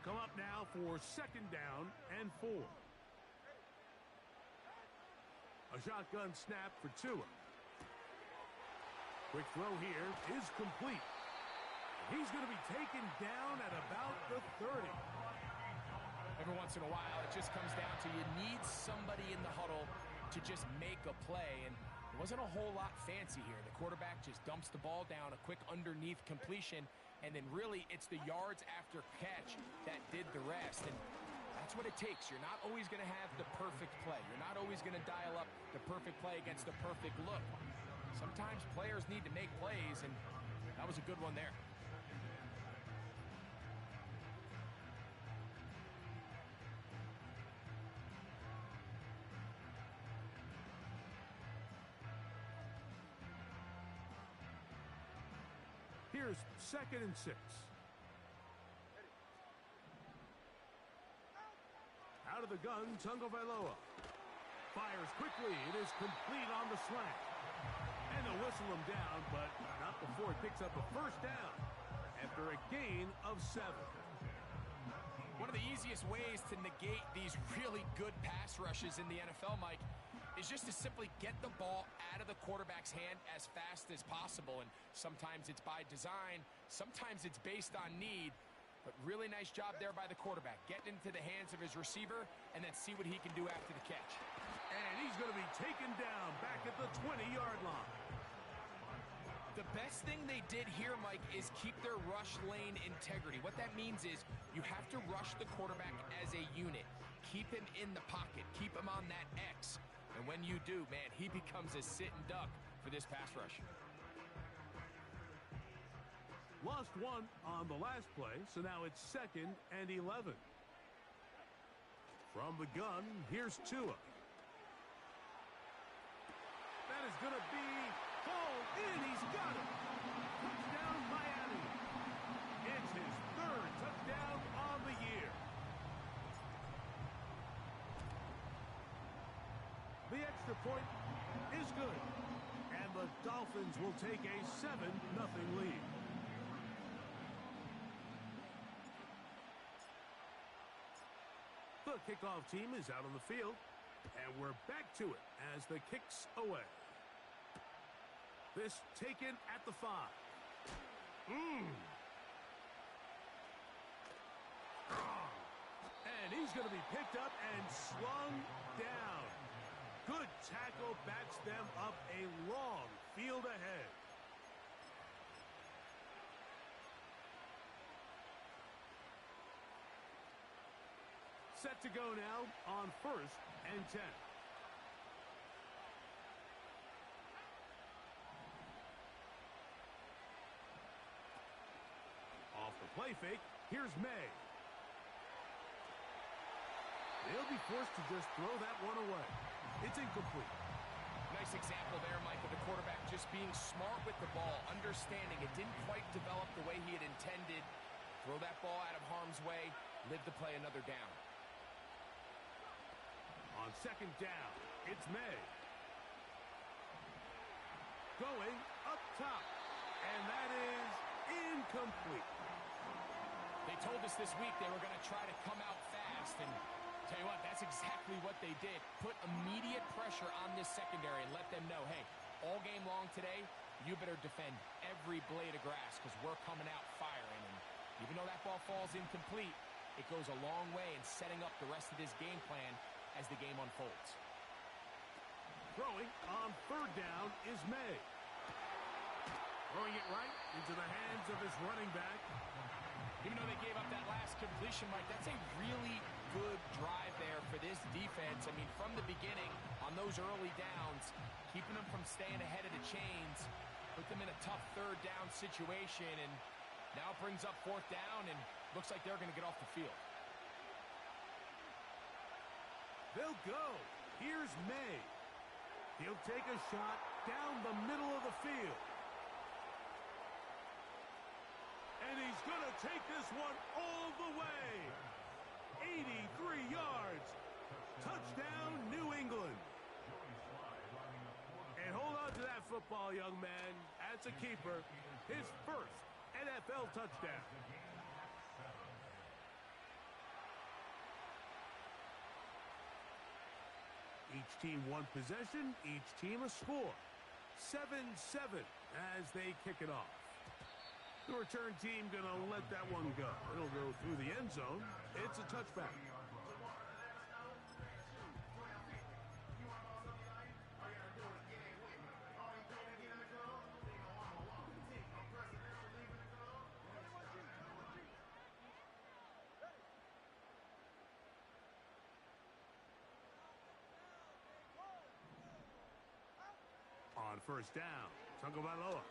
come up now for 2nd down and 4. A shotgun snap for Tua. Quick throw here is complete. He's going to be taken down at about the 30. Every once in a while, it just comes down to you need somebody in the huddle to just make a play, and it wasn't a whole lot fancy here. The quarterback just dumps the ball down, a quick underneath completion, and then really it's the yards after catch that did the rest, and that's what it takes. You're not always going to have the perfect play. You're not always going to dial up the perfect play against the perfect look. Sometimes players need to make plays, and that was a good one there. Here's 2nd and 6. Out of the gun, Tagovailoa. Fires quickly. It is complete on the slant. And they'll whistle him down, but not before it picks up a 1st down after a gain of 7. One of the easiest ways to negate these really good pass rushes in the NFL, Mike, is just to simply get the ball out of the quarterback's hand as fast as possible. And sometimes it's by design, sometimes it's based on need. But really nice job there by the quarterback. Get into the hands of his receiver and then see what he can do after the catch. And he's going to be taken down back at the 20-yard line. The best thing they did here, Mike, is keep their rush lane integrity. What that means is you have to rush the quarterback as a unit. Keep him in the pocket. Keep him on that X. And when you do, man, he becomes a sitting duck for this pass rush. Lost one on the last play, so now it's 2nd and 11. From the gun, here's Tua. That is going to be hauled in. He's got it. Touchdown, Miami. It's his 3rd touchdown on the year. The extra point is good. And the Dolphins will take a 7-0 lead. The kickoff team is out on the field, and we're back to it as the kick's away. This taken at the 5. And he's going to be picked up and slung down. Good tackle backs them up a long field ahead. Set to go now on 1st and 10. Off the play fake, here's May. They'll be forced to just throw that one away. It's incomplete. Nice example there, Mike, of the quarterback just being smart with the ball, understanding it didn't quite develop the way he had intended. Throw that ball out of harm's way, live to play another down. On 2nd down, it's May. Going up top. And that is incomplete. They told us this week they were going to try to come out fast, and tell you what, that's exactly what they did. Put immediate pressure on this secondary and let them know, hey, all game long today, you better defend every blade of grass because we're coming out firing. And even though that ball falls incomplete, it goes a long way in setting up the rest of this game plan as the game unfolds. Throwing on 3rd down is May. Throwing it right into the hands of his running back. Even though they gave up that last completion, Mike, that's a really good drive there for this defense. I mean, from the beginning, on those early downs, keeping them from staying ahead of the chains, put them in a tough 3rd down situation, and now it brings up 4th down, and looks like they're going to get off the field. They'll go. Here's May. He'll take a shot down the middle of the field. And he's going to take this one all the way. 83 yards. Touchdown, New England. And hold on to that football, young man. That's a keeper. His 1st NFL touchdown. Each team one possession, each team a score. 7-7 as they kick it off. The return team going to let that one go. It'll go through the end zone. It's a touchback. On first down, Tagovailoa.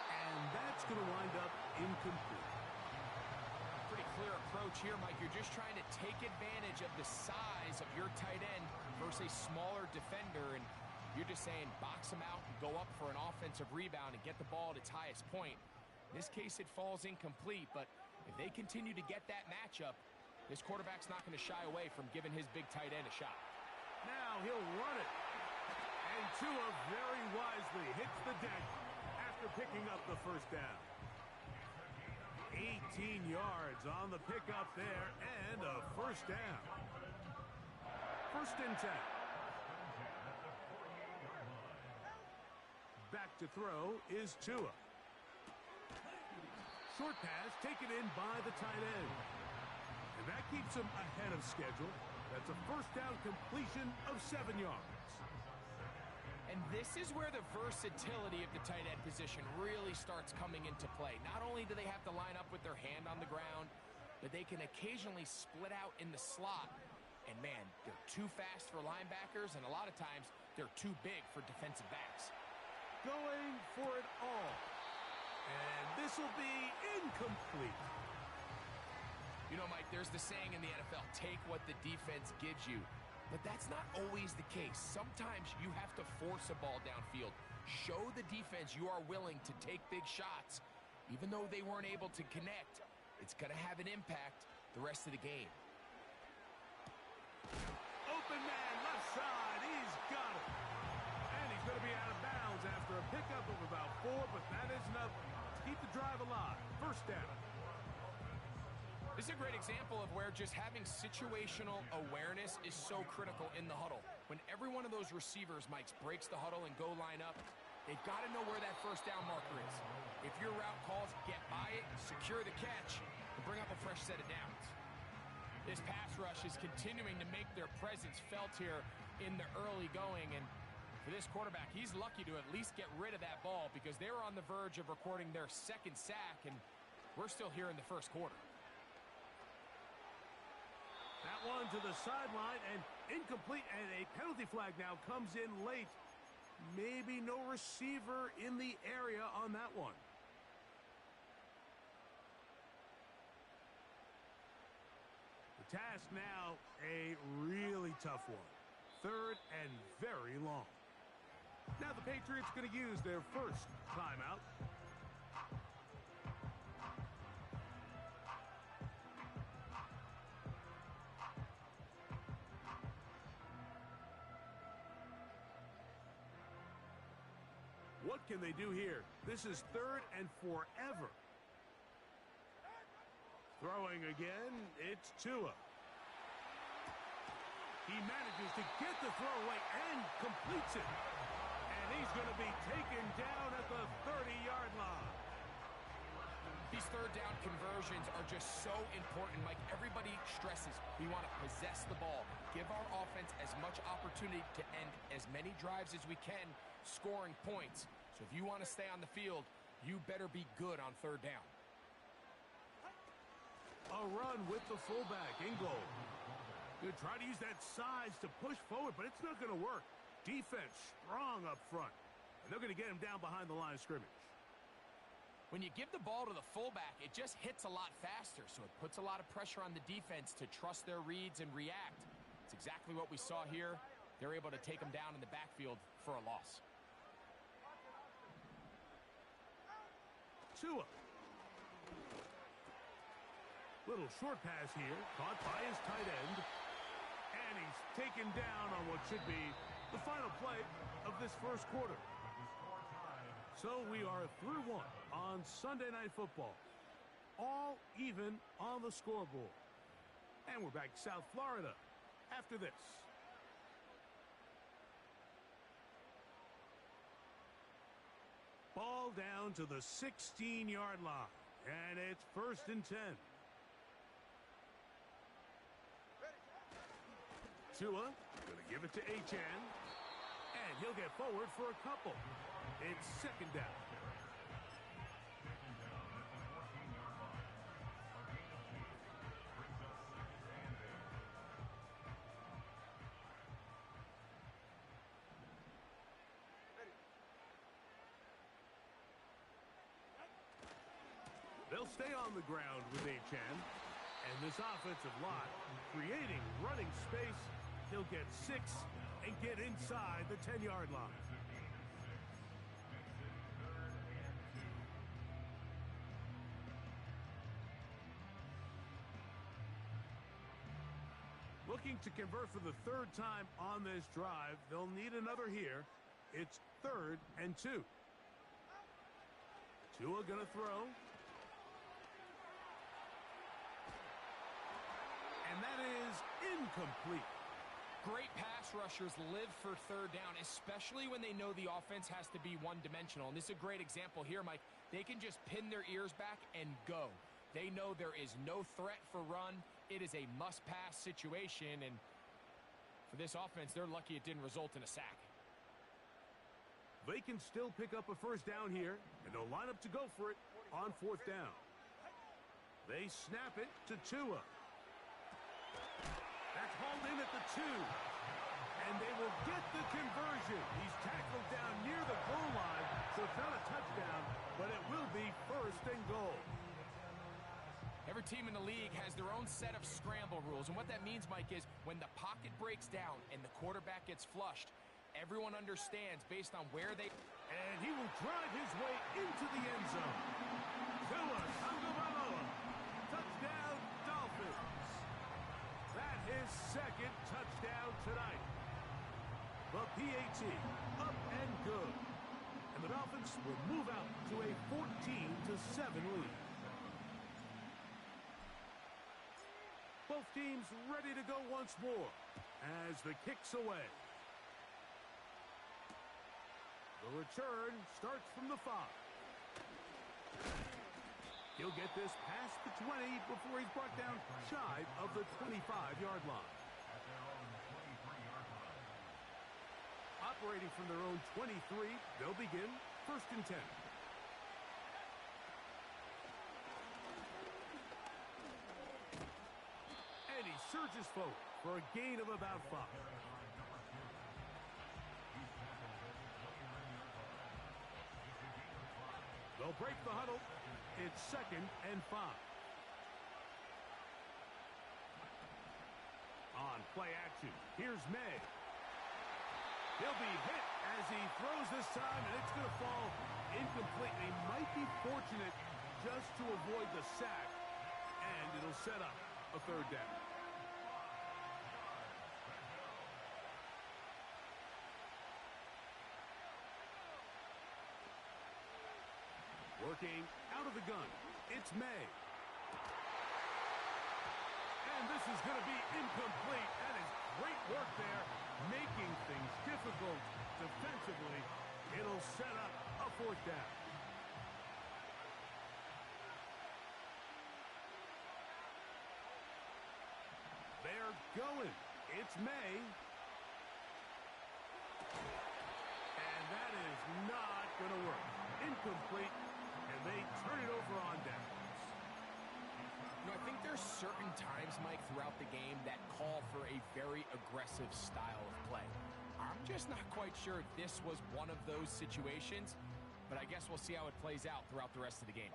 And that's going to wind up incomplete. Pretty clear approach here, Mike. You're just trying to take advantage of the size of your tight end versus a smaller defender, and you're just saying box him out and go up for an offensive rebound and get the ball at its highest point. In this case, it falls incomplete, but if they continue to get that matchup, this quarterback's not going to shy away from giving his big tight end a shot. Now he'll run it. And Tua very wisely hits the deck after picking up the first down. 18 yards on the pickup there and a first down. First and 10. Back to throw is Tua. Short pass taken in by the tight end. And that keeps him ahead of schedule. That's a first down completion of 7 yards. And this is where the versatility of the tight end position really starts coming into play. Not only do they have to line up with their hand on the ground, but they can occasionally split out in the slot. And man, they're too fast for linebackers, and a lot of times they're too big for defensive backs. Going for it all. And this will be incomplete. You know, Mike, there's the saying in the NFL, take what the defense gives you. But that's not always the case. Sometimes you have to force a ball downfield. Show the defense you are willing to take big shots. Even though they weren't able to connect, it's going to have an impact the rest of the game. Open man, left side, he's got it. And he's going to be out of bounds after a pickup of about 4, but that is enough to keep the drive alive. First down. This is a great example of where just having situational awareness is so critical in the huddle. When every one of those receivers, Mike, breaks the huddle and go line up, they've got to know where that first down marker is. If your route calls, get by it, secure the catch, and bring up a fresh set of downs. This pass rush is continuing to make their presence felt here in the early going, and for this quarterback, he's lucky to at least get rid of that ball because they were on the verge of recording their second sack, and we're still here in the first quarter. That one to the sideline and incomplete, and a penalty flag now comes in late. Maybe no receiver in the area on that one. The task now, a really tough one. Third and very long. Now the Patriots going to use their first timeout. What can they do here? This is third and forever. Throwing again, it's Tua. He manages to get the throw away and completes it. And he's going to be taken down at the 30-yard line. These third down conversions are just so important, Mike. Everybody stresses we want to possess the ball, give our offense as much opportunity to end as many drives as we can, scoring points. So if you want to stay on the field, you better be good on third down. A run with the fullback in goal. Going to try to use that size to push forward, but it's not going to work. Defense strong up front. And they're going to get him down behind the line of scrimmage. When you give the ball to the fullback, it just hits a lot faster, so it puts a lot of pressure on the defense to trust their reads and react. It's exactly what we saw here. They're able to take him down in the backfield for a loss. Tua. Little short pass here, caught by his tight end. And he's taken down on what should be the final play of this first quarter. So we are through one on Sunday Night Football. All even on the scoreboard. And we're back to South Florida. after this. Ball down to the 16-yard line, and it's 1st and 10. Tua going to give it to Achane, and he'll get forward for a couple. It's 2nd down. They'll stay on the ground with Achane. And this offensive line creating running space. He'll get 6 and get inside the 10-yard line. Looking to convert for the 3rd time on this drive. They'll need another here. It's 3rd and 2. Tua gonna throw. And that is incomplete. Great pass rushers live for 3rd down, especially when they know the offense has to be one-dimensional. And this is a great example here, Mike. They can just pin their ears back and go. They know there is no threat for run. It is a must-pass situation, and for this offense, they're lucky it didn't result in a sack. They can still pick up a 1st down here, and they'll line up to go for it on 4th down. They snap it to Tua. That's hauled in at the 2. And they will get the conversion. He's tackled down near the goal line, so it's not a touchdown, but it will be 1st and goal. Every team in the league has their own set of scramble rules, and what that means, Mike, is when the pocket breaks down and the quarterback gets flushed, everyone understands based on where they... And he will drive his way into the end zone. Tua Tagovailoa. Touchdown, Dolphins. That is 2nd touchdown tonight. The PAT up and good. And the Dolphins will move out to a 14-7 lead. Both teams ready to go once more as the kick's away. The return starts from the 5. He'll get this past the 20 before he's brought down shy of the 25-yard line. Operating from their own 23, they'll begin 1st and 10. And he surges forward for a gain of about 5. They'll break the huddle. It's 2nd and 5. On play action, here's May. He'll be hit as he throws this time, and it's going to fall incomplete. They might be fortunate just to avoid the sack, and it'll set up a 3rd down. Working out of the gun, it's May. And this is going to be incomplete. That is great work there, making things difficult defensively. It'll set up a 4th down. They're going. It's May. And that is not going to work. Incomplete. And they turn it over on downs. You know, I think there's certain times, Mike, throughout the game that call for a very aggressive style of play. I'm just not quite sure if this was one of those situations, but I guess we'll see how it plays out throughout the rest of the game.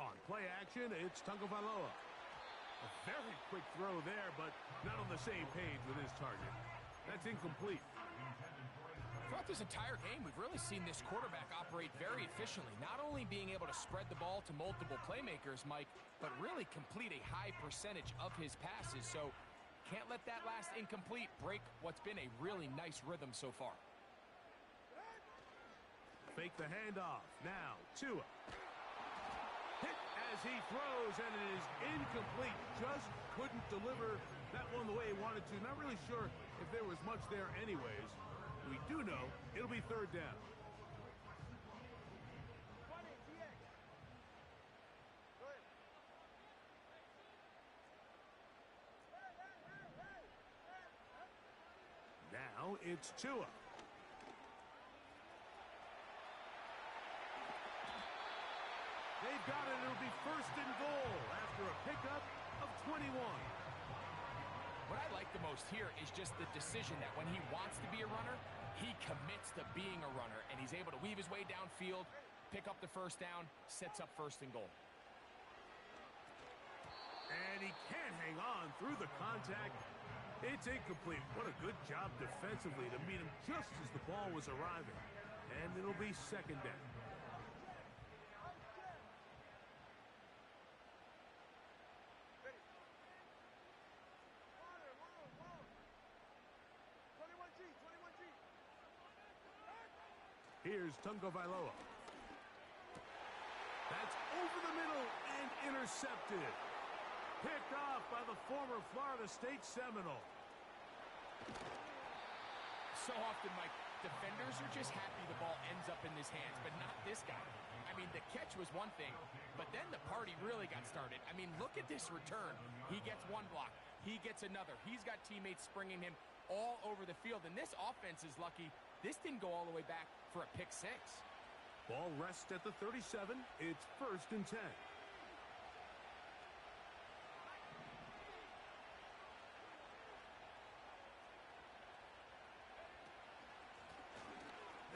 On play action, it's Tagovailoa. A very quick throw there, but not on the same page with his target. That's incomplete. Throughout this entire game, we've really seen this quarterback operate very efficiently, not only being able to spread the ball to multiple playmakers, Mike, but really complete a high percentage of his passes. So can't let that last incomplete break what's been a really nice rhythm so far. Fake the handoff. Now, Tua. Hit as as he throws, and it is incomplete. Just couldn't deliver that one the way he wanted to. Not really sure if there was much there anyways. We do know it'll be third down. Now it's Tua. They've got it. It'll be first and goal after a pickup of 21. What I like the most here is just the decision that when he wants to be a runner, he commits to being a runner, and he's able to weave his way downfield, pick up the first down, sets up first and goal. And he can't hang on through the contact. It's incomplete. What a good job defensively to meet him just as the ball was arriving. And it'll be second down. Here's Tagovailoa. That's over the middle and intercepted. Picked off by the former Florida State Seminole. So often, Mike, defenders are just happy the ball ends up in his hands, but not this guy. I mean, the catch was one thing, but then the party really got started. I mean, look at this return. He gets one block. He gets another. He's got teammates springing him all over the field, and this offense is lucky this didn't go all the way back for a pick six. Ball rests at the 37. It's first and 10.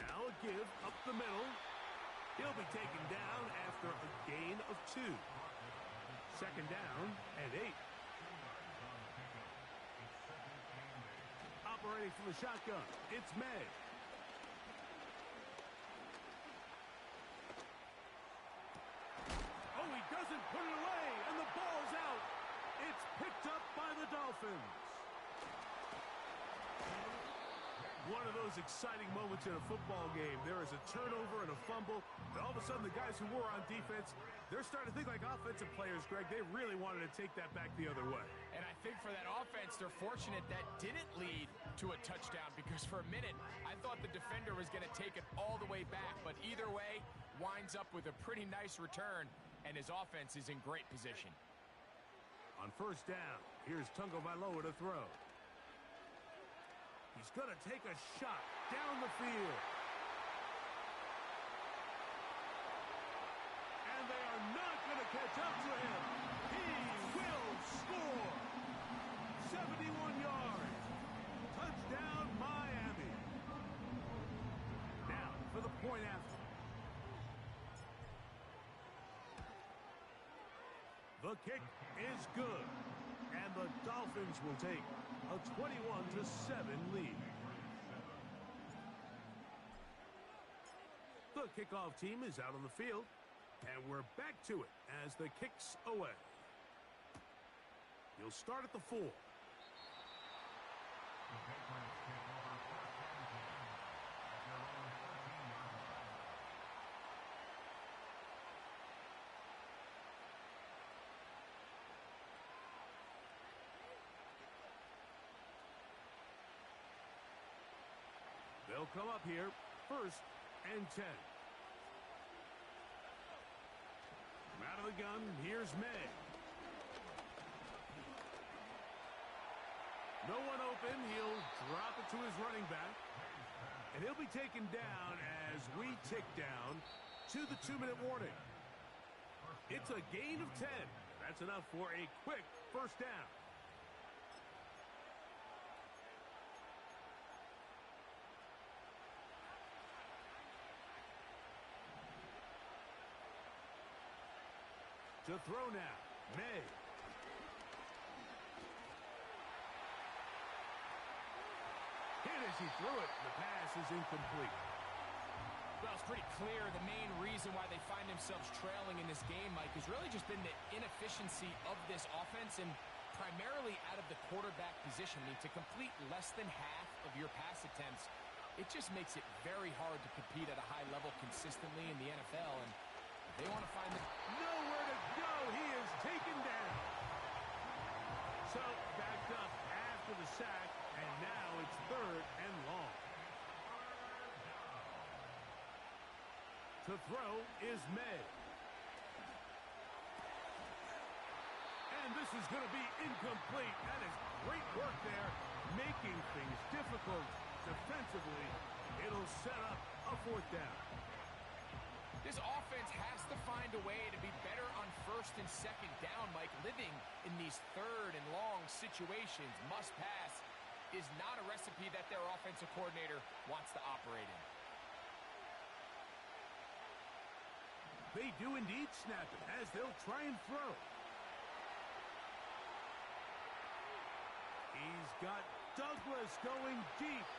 Now a give up the middle. He'll be taken down after a gain of 2. Second down and 8. Operating from the shotgun, it's May. Oh, he doesn't put it away, and the ball's out. It's picked up by the Dolphins. One of those exciting moments in a football game. There is a turnover and a fumble, and all of a sudden the guys who were on defense, they're starting to think like offensive players, Greg. They really wanted to take that back the other way. And I think for that offense, they're fortunate that didn't lead to a touchdown, because for a minute, I thought the defender was going to take it all the way back. But either way, winds up with a pretty nice return, and his offense is in great position. On first down, here's Tagovailoa to throw. He's going to take a shot down the field. And they are not going to catch up to him. He will score. 71 yards. Touchdown, Miami. Now for the point after. The kick is good. And the Dolphins will take a 21-7 lead. The kickoff team is out on the field, and we're back to it as the kick's away. He'll start at the 4. They'll come up here, first and 10. From out of the gun, here's May. No one open. He'll drop it to his running back. And he'll be taken down as we tick down to the 2-minute warning. It's a gain of 10. That's enough for a quick first down. To throw now, May. Hit as he threw it. The pass is incomplete. Well, it's pretty clear the main reason why they find themselves trailing in this game, Mike, has really just been the inefficiency of this offense, and primarily out of the quarterback position. I mean, to complete less than half of your pass attempts, it just makes it very hard to compete at a high level consistently in the NFL. And They want to find the... Nowhere to go. He is taken down. So, backed up after the sack, and now it's 3rd and long. To throw is May. And this is going to be incomplete. That is great work there, making things difficult defensively. It'll set up a 4th down. This offense has to find a way to be better on 1st and 2nd down, Mike. Living in these 3rd and long situations, must pass, is not a recipe that their offensive coordinator wants to operate in. They do indeed snap it as they'll try and throw. He's got Douglas going deep,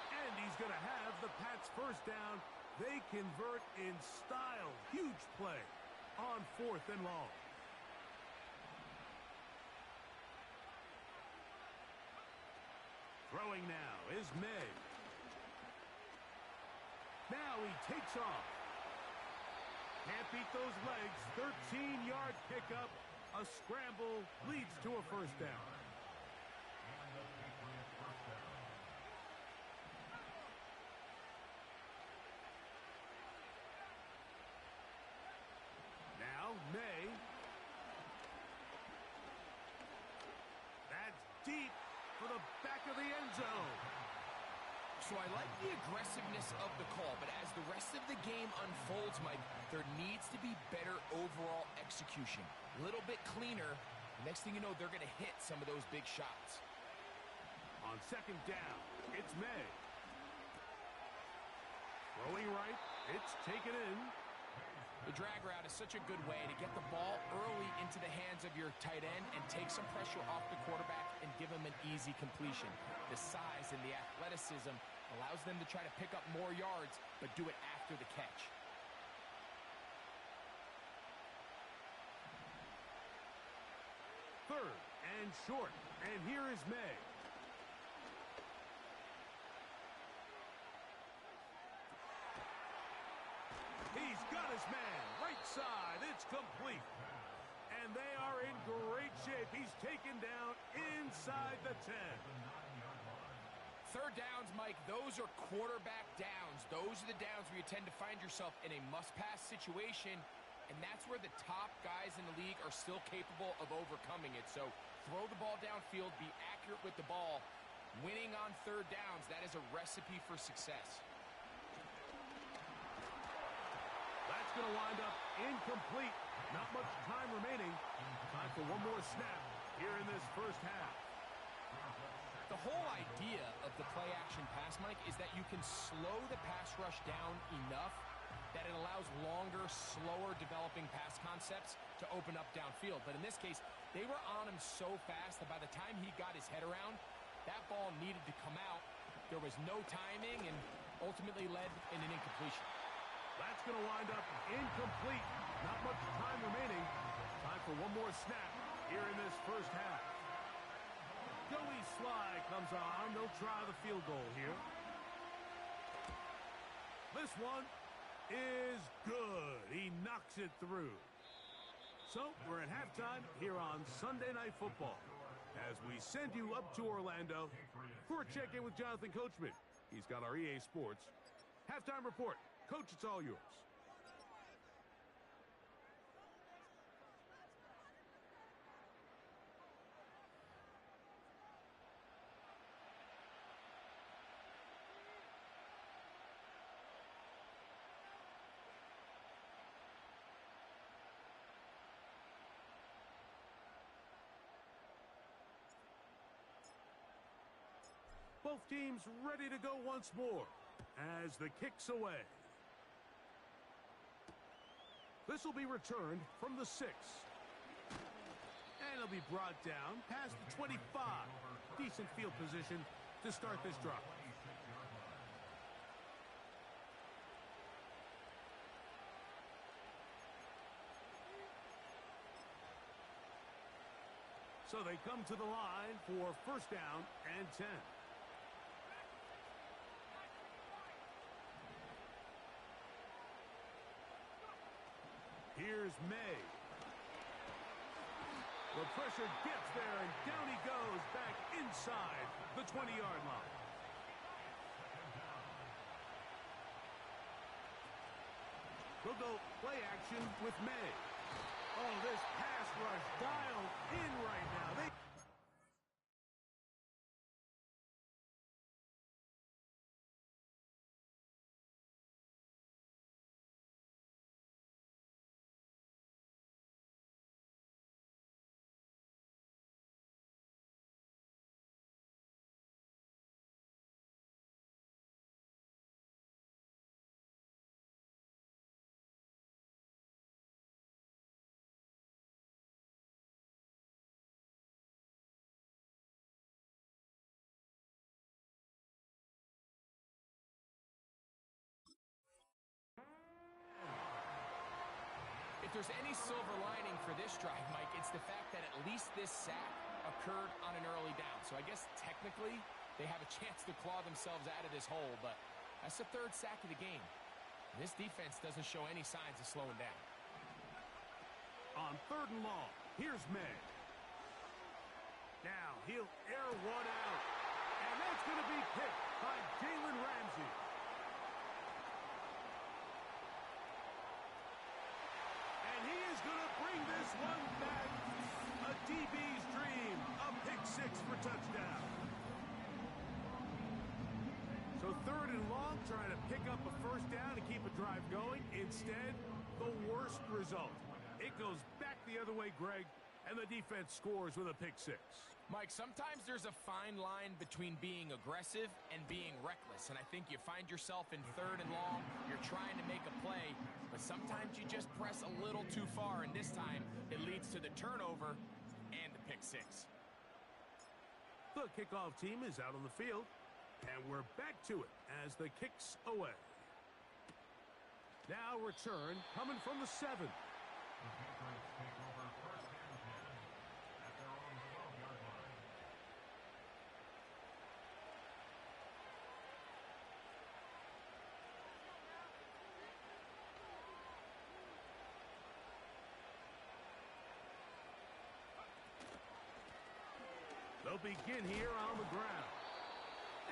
and he's going to have the Pats' 1st down. They convert in style. Huge play on 4th and long. Throwing now is May. Now he takes off. Can't beat those legs. 13-yard pickup. A scramble leads to a 1st down. May. That's deep for the back of the end zone. So I like the aggressiveness of the call, but as the rest of the game unfolds, Mike, there needs to be better overall execution. A little bit cleaner. Next thing you know, they're going to hit some of those big shots. On 2nd down, it's May. Throwing right, it's taken in. The drag route is such a good way to get the ball early into the hands of your tight end and take some pressure off the quarterback and give him an easy completion. The size and the athleticism allows them to try to pick up more yards, but do it after the catch. Third and short, and here is May. He's got his man, right side, it's complete. And they are in great shape. He's taken down inside the 10. 3rd downs, Mike, those are quarterback downs. Those are the downs where you tend to find yourself in a must-pass situation, and that's where the top guys in the league are still capable of overcoming it. So throw the ball downfield, be accurate with the ball. Winning on 3rd downs, that is a recipe for success. That's going to wind up incomplete. Not much time remaining. Time for one more snap here in this 1st half. The whole idea of the play-action pass, Mike, is that you can slow the pass rush down enough that it allows longer, slower developing pass concepts to open up downfield. But in this case, they were on him so fast that by the time he got his head around, that ball needed to come out. There was no timing and ultimately led in an incompletion. That's going to wind up incomplete. Not much time remaining. Time for one more snap here in this 1st half. Joey Sly comes on. They'll try the field goal here. This one is good. He knocks it through. So we're at halftime here on Sunday Night Football as we send you up to Orlando for a check-in with Jonathan Coachman. He's got our EA Sports halftime report. Coach, it's all yours. Both teams ready to go once more as the kick's away. This will be returned from the 6. And it'll be brought down past the 25. Decent field position to start this drive. So they come to the line for 1st down and 10. Here's May. The pressure gets there, and down he goes back inside the 20-yard line. We'll go play action with May. Oh, this pass rush dialed in right now. If there's any silver lining for this drive, Mike, it's the fact that at least this sack occurred on an early down. So I guess technically they have a chance to claw themselves out of this hole, but that's the third sack of the game. This defense doesn't show any signs of slowing down. On 3rd and long, here's May. Now he'll air one out, and that's going to be picked by Jalen Ramsey. And he is going to bring this one back. A DB's dream, a pick 6 for touchdown. So 3rd and long, trying to pick up a first down to keep a drive going. Instead, the worst result. It goes back the other way, Greg, and the defense scores with a pick 6. Mike, sometimes there's a fine line between being aggressive and being reckless, and I think you find yourself in 3rd and long, you're trying to make a play, but sometimes you just press a little too far, and this time it leads to the turnover and the pick 6. The kickoff team is out on the field, and we're back to it as the kick's away. Now return coming from the 7. They'll begin here on the ground.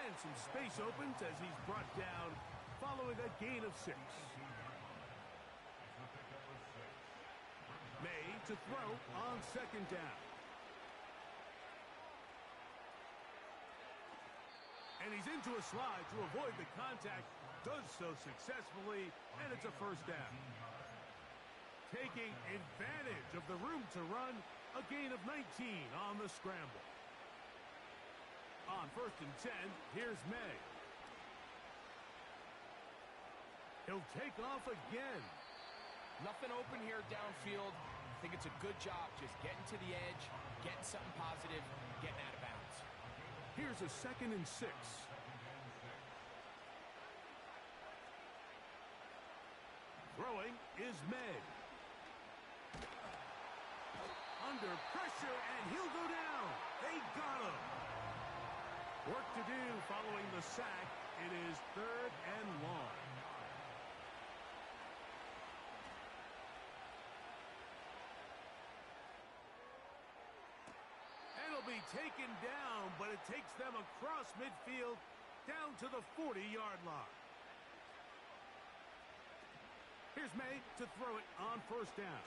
And some space opens as he's brought down following a gain of 6. May to throw on 2nd down. And he's into a slide to avoid the contact. Does so successfully, and it's a first down. Taking advantage of the room to run, a gain of 19 on the scramble. On 1st and 10, here's May. He'll take off again. Nothing open here downfield. I think it's a good job just getting to the edge, getting something positive, getting out of bounds. Here's a 2nd and 6. Throwing is May. Under pressure, and he'll go down. They got him. Work to do following the sack. It is 3rd and long. And it'll be taken down, but it takes them across midfield down to the 40-yard line. Here's May to throw it on 1st down.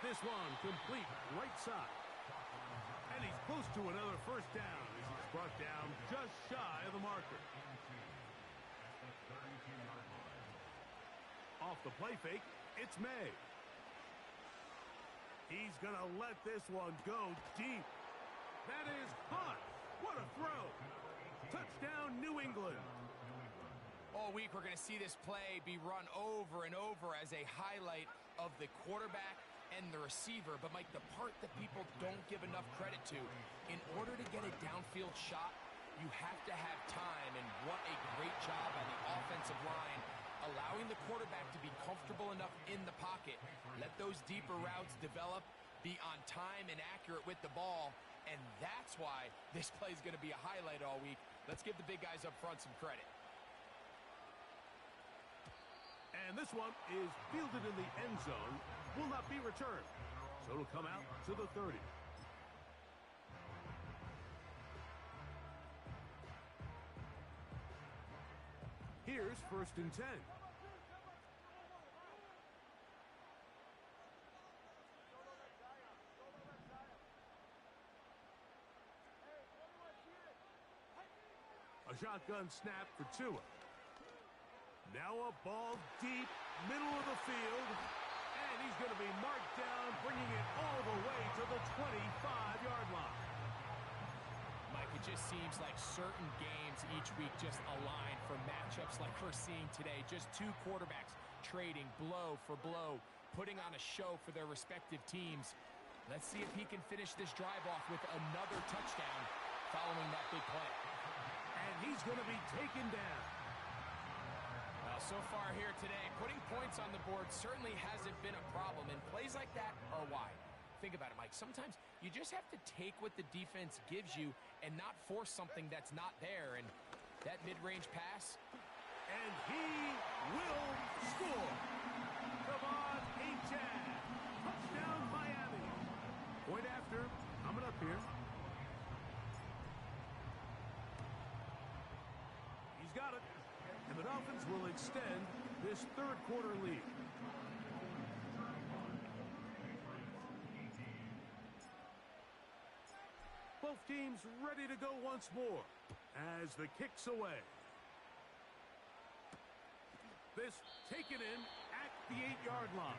This one complete right side. And he's close to another first down as he's brought down just shy of the marker. Off the play fake, it's May. He's going to let this one go deep. That is caught. What a throw. Touchdown, New England. All week we're going to see this play be run over and over as a highlight of the quarterback and the receiver, but Mike, the part that people don't give enough credit to, in order to get a downfield shot, you have to have time, and what a great job by the offensive line, allowing the quarterback to be comfortable enough in the pocket, let those deeper routes develop, be on time and accurate with the ball, and that's why this play is going to be a highlight all week. Let's give the big guys up front some credit. And this one is fielded in the end zone. Will not be returned. So it'll come out to the 30. Here's 1st and 10. A shotgun snap for Tua. Now a ball deep, middle of the field. And he's going to be marked down, bringing it all the way to the 25-yard line. Mike, it just seems like certain games each week just align for matchups like we're seeing today. Just two quarterbacks trading blow for blow, putting on a show for their respective teams. Let's see if he can finish this drive off with another touchdown following that big play. And he's going to be taken down. Well, so far here today, putting points on the board certainly hasn't been a problem, and plays like that are why. Think about it, Mike. Sometimes you just have to take what the defense gives you and not force something that's not there. And that mid-range pass. And he will score. Come on, Achane. Touchdown, Miami. Point after. Coming up here. He's got it. And the Dolphins will extend this third quarter lead. Both teams ready to go once more as the kick's away. This taken in at the 8-yard line.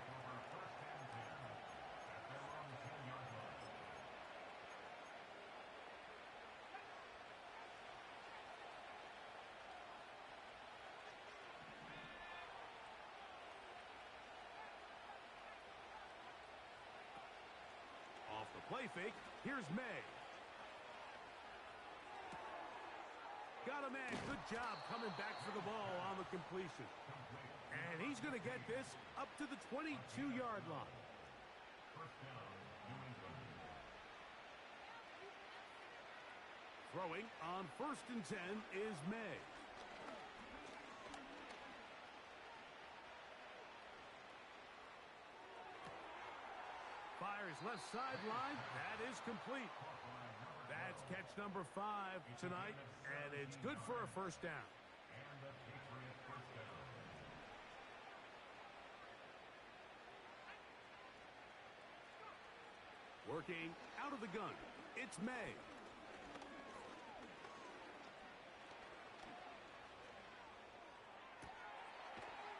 Off the play fake, here's May. Got a man. Good job coming back for the ball on the completion. And he's going to get this up to the 22-yard line. Throwing on 1st and 10 is May. Fires left sideline. That is complete. That's catch number 5 tonight, and it's good for a first down. Working out of the gun, it's May.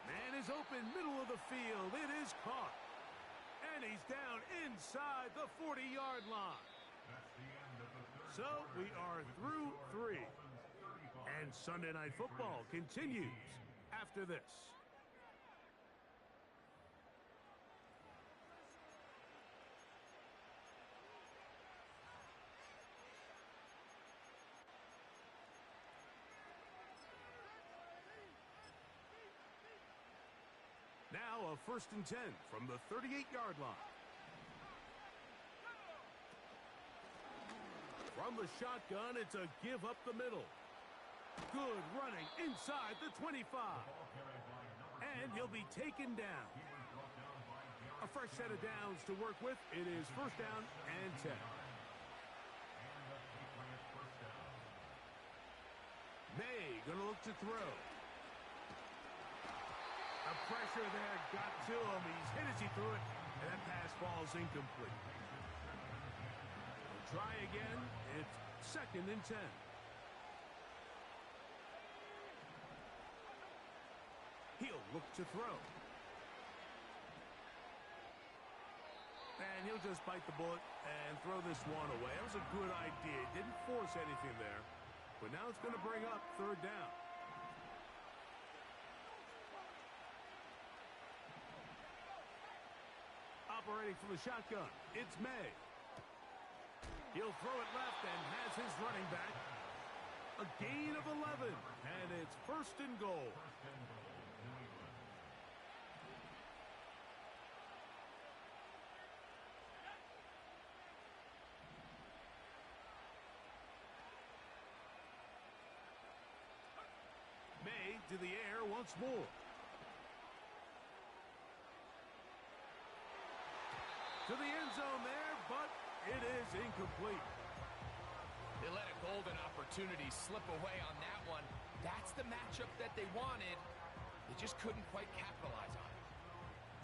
Man is open, middle of the field. It is caught. And he's down inside the 40-yard line. So we are through 3. And Sunday Night Football continues after this. Now a 1st and 10 from the 38-yard line. From the shotgun, it's a give up the middle. Good running inside the 25. And he'll be taken down. A fresh set of downs to work with. It is 1st down and 10. May gonna look to throw. The pressure there got to him. He's hit as he threw it, and that pass falls incomplete. We'll try again. It's 2nd and 10. He'll look to throw. And he'll just bite the bullet and throw this one away. That was a good idea. Didn't force anything there. But now it's going to bring up 3rd down. Operating from the shotgun, it's May. He'll throw it left and has his running back. A gain of 11, and it's 1st and goal. May to the air once more. To the end zone there, but it is incomplete. They let a golden opportunity slip away on that one. That's the matchup that they wanted. They just couldn't quite capitalize on it.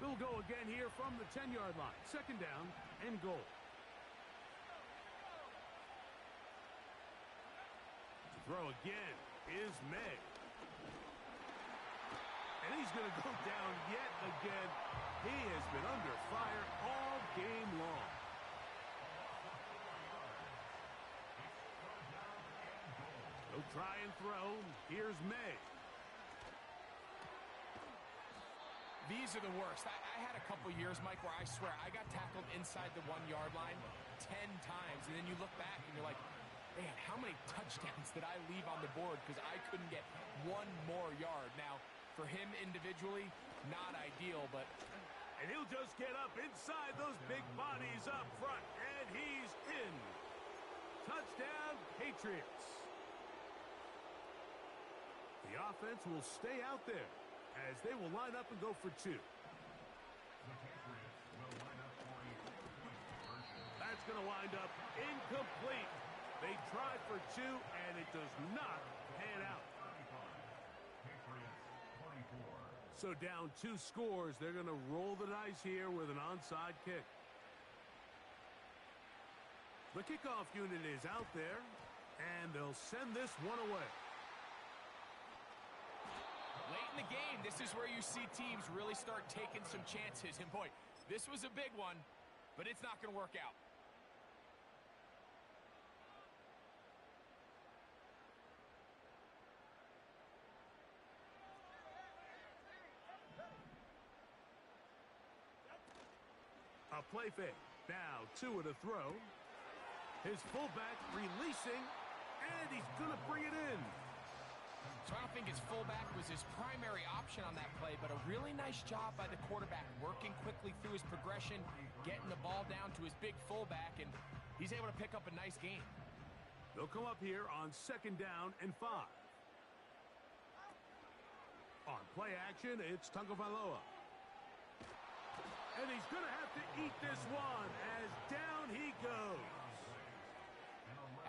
They'll go again here from the 10-yard line. Second down and goal. To throw again is May. And he's going to go down yet again. He has been under fire all game long. He'll try and throw. Here's May. These are the worst. I had a couple years, Mike, where I swear I got tackled inside the 1-yard line 10 times. And then you look back and you're like, man, how many touchdowns did I leave on the board because I couldn't get one more yard? Now, for him individually, not ideal, but... And he'll just get up inside those big bodies up front, and he's in. Touchdown, Patriots. The offense will stay out there as they will line up and go for two. That's going to wind up incomplete. They tried for two, and it does not pan out. So down 2 scores, they're going to roll the dice here with an onside kick. The kickoff unit is out there, and they'll send this one away. Late in the game, this is where you see teams really start taking some chances. And boy, this was a big one, but it's not going to work out. A play fake. Now Tua to throw. His fullback releasing, and he's going to bring it in. So I don't think his fullback was his primary option on that play, but a really nice job by the quarterback, working quickly through his progression, getting the ball down to his big fullback, and he's able to pick up a nice gain. They'll come up here on second down and 5. On play action, it's Tagovailoa. And he's going to have to eat this one as down he goes.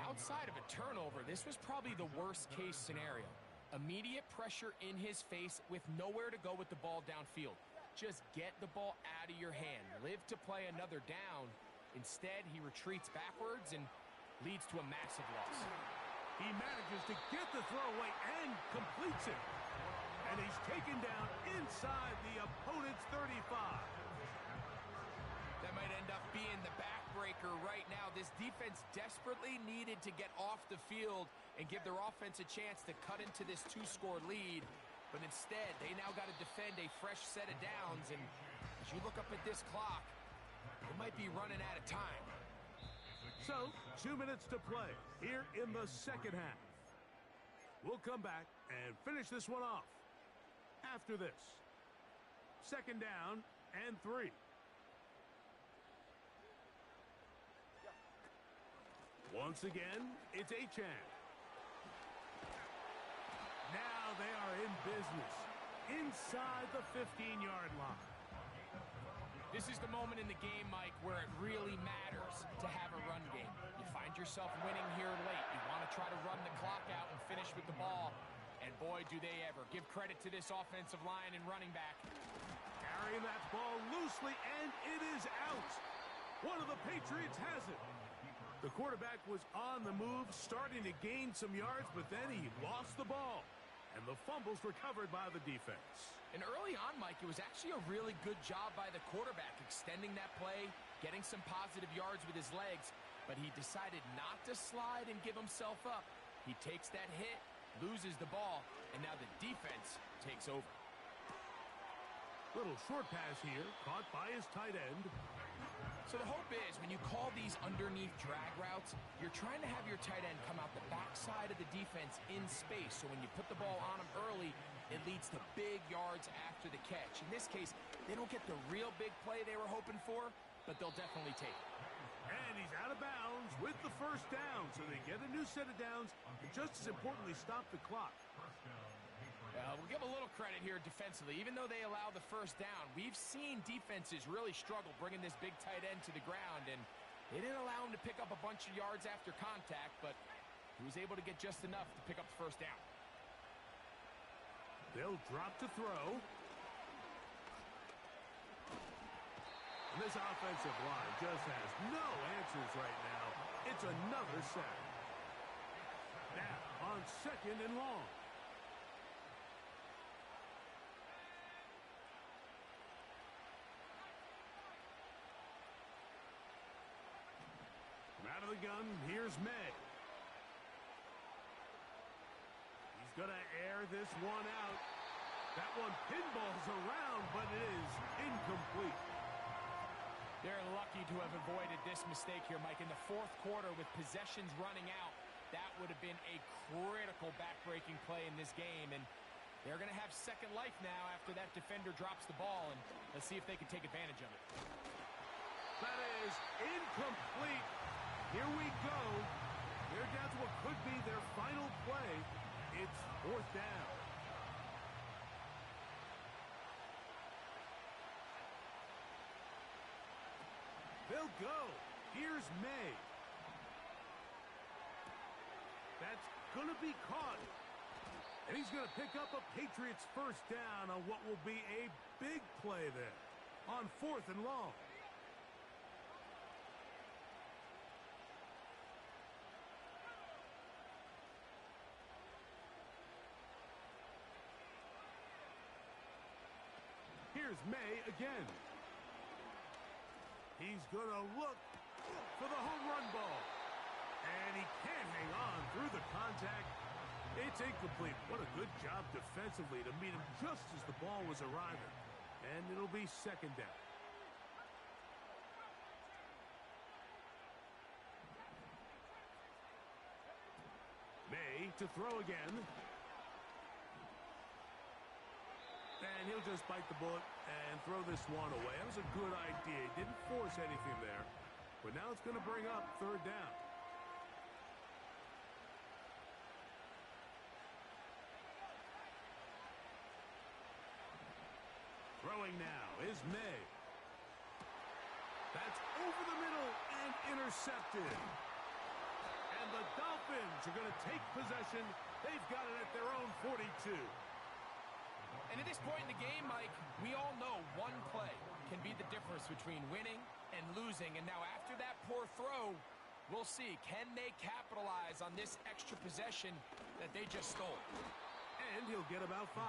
Outside of a turnover, this was probably the worst-case scenario. Immediate pressure in his face with nowhere to go with the ball downfield. Just get the ball out of your hand. Live to play another down. Instead, he retreats backwards and leads to a massive loss. He manages to get the throw away and completes it. And he's taken down inside the opponent's 35. That might end up being the backbreaker right now. This defense desperately needed to get off the field and give their offense a chance to cut into this 2-score lead. But instead, they now got to defend a fresh set of downs. And as you look up at this clock, it might be running out of time. So, 2 minutes to play here in the second half. We'll come back and finish this one off after this. Second down and 3. Once again, it's Achane. Now they are in business inside the 15-yard line. This is the moment in the game, Mike, where it really matters to have a run game. You find yourself winning here late. You want to try to run the clock out and finish with the ball. And boy, do they ever. Give credit to this offensive line and running back. Carrying that ball loosely, and it is out. One of the Patriots has it. The quarterback was on the move, starting to gain some yards, but then he lost the ball. And the fumble's recovered by the defense. And early on, Mike, it was actually a really good job by the quarterback, extending that play, getting some positive yards with his legs. But he decided not to slide and give himself up. He takes that hit, loses the ball, and now the defense takes over. Little short pass here, caught by his tight end. So the hope is, when you call these underneath drag routes, you're trying to have your tight end come out the backside of the defense in space. So when you put the ball on him early, it leads to big yards after the catch. In this case, they don't get the real big play they were hoping for, but they'll definitely take it. And he's out of bounds with the first down. So they get a new set of downs, and just as importantly, stop the clock. We'll give a little credit here defensively. Even though they allow the first down, we've seen defenses really struggle bringing this big tight end to the ground, and they didn't allow him to pick up a bunch of yards after contact, but he was able to get just enough to pick up the first down. They'll drop to throw. And this offensive line just has no answers right now. It's another sack. Now on 2nd and long. Out of the gun, here's May. He's going to air this one out. That one pinballs around, but it is incomplete. They're lucky to have avoided this mistake here, Mike. In the 4th quarter, with possessions running out, that would have been a critical back-breaking play in this game, and they're going to have second life now after that defender drops the ball, and let's see if they can take advantage of it. That is incomplete. Here we go. They're down to what could be their final play. It's 4th down. They'll go. Here's May. That's going to be caught. And he's going to pick up a Patriots first down on what will be a big play there on 4th and long. Here's May again. He's going to look for the home run ball. And he can't hang on through the contact. It's incomplete. What a good job defensively to meet him just as the ball was arriving. And it'll be 2nd down. May to throw again. And he'll just bite the bullet and throw this one away. That was a good idea. He didn't force anything there. But now it's going to bring up 3rd down. Throwing now is May. That's over the middle and intercepted. And the Dolphins are going to take possession. They've got it at their own 42. And at this point in the game, Mike, we all know one play can be the difference between winning and losing. And now after that poor throw, we'll see, can they capitalize on this extra possession that they just stole? And he'll get about 5.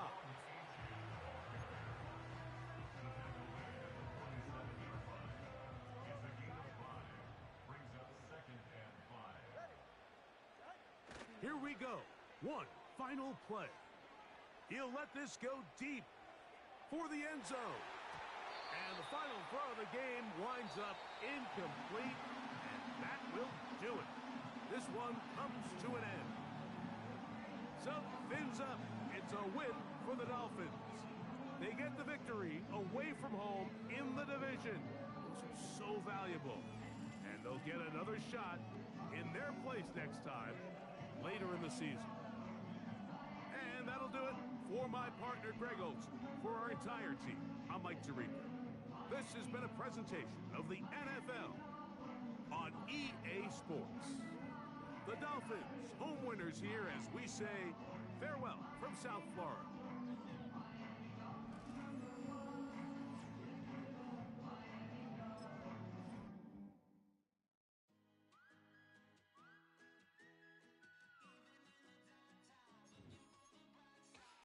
Here we go. One final play. He'll let this go deep for the end zone. And the final throw of the game winds up incomplete, and that will do it. This one comes to an end. So, fins up. It's a win for the Dolphins. They get the victory away from home in the division. Those are so valuable. And they'll get another shot in their place next time later in the season. And that'll do it for my partner, Greg Olson. For our entire team, I'm Mike Tirico. This has been a presentation of the NFL on EA Sports. The Dolphins, home winners here as we say farewell from South Florida.